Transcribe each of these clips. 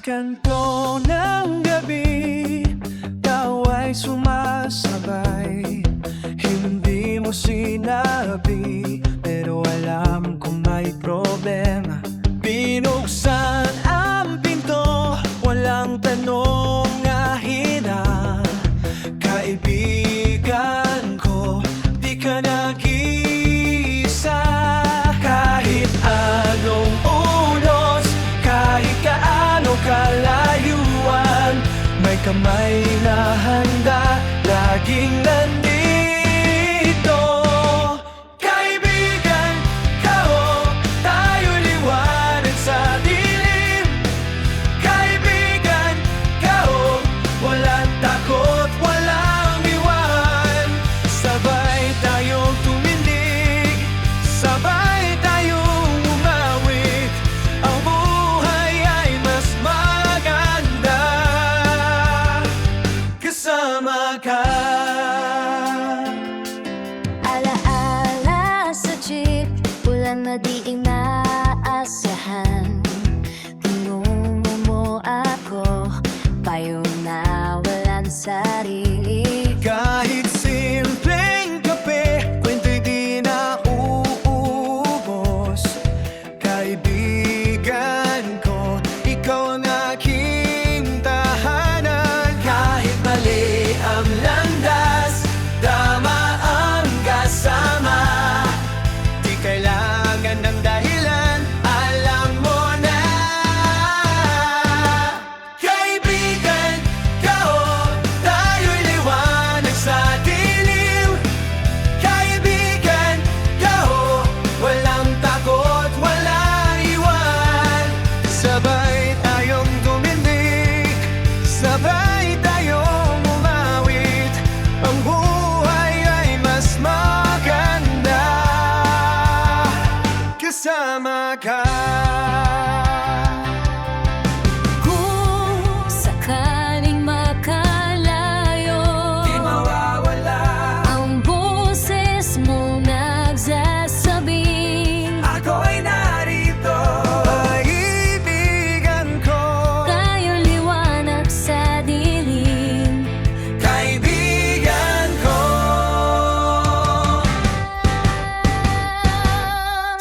kanto ng gabi, tawa'y sumasabay. Hindi mo sinabi, pero alam kong may problema. Binuksan ang pinto, walang tanong na hina. Kaibigan ko, di ka nag-iisa. Kahit anong unos, kahit kaano kalayuan, may kamay na handa, laging nandito. Kaibigan ka ho, tayo liwanag sa dilim. Kaibigan ka ho, walang takot, walang iwan. Sabay tayong tumindig, sabay tayong umawit. Ang buhay ay mas maganda kasama ka. Alaala sa jeep, ulan na di inaasahan. Tinungo mo ako, payo na walang sarili. Kahit simpleng kape, kwento'y di na uubos. Kaibigan ko, ikaw ang aking tahanan. Kahit mali ang landas, tama ang kasama. Di kailangan ng dahilan, alam mo na. Kaibigan ka ho, tayo'y liwanag sa dilim. Kaibigan ka ho, walang takot, walang iwan. Sabay tayong tumindig, sabay tayong umawit. Ang buhay ay mas maganda kasama ka. Kung sakaling makalayo, Di mawawala, ang boses mo nagsasabing, ako ay narito. Kaibigan ko, tayo liwanag sa dilim. kaibigan ko.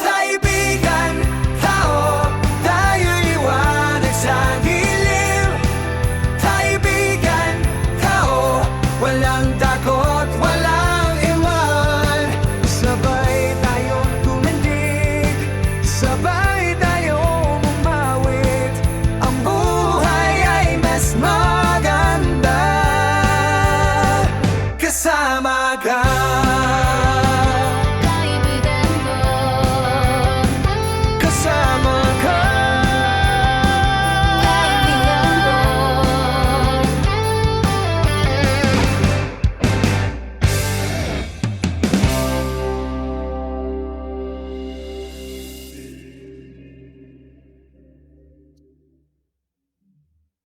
Kaibigan ka ho, tayo'y liwanag sa dilim. Kaibigan ka ho, walang takot, walang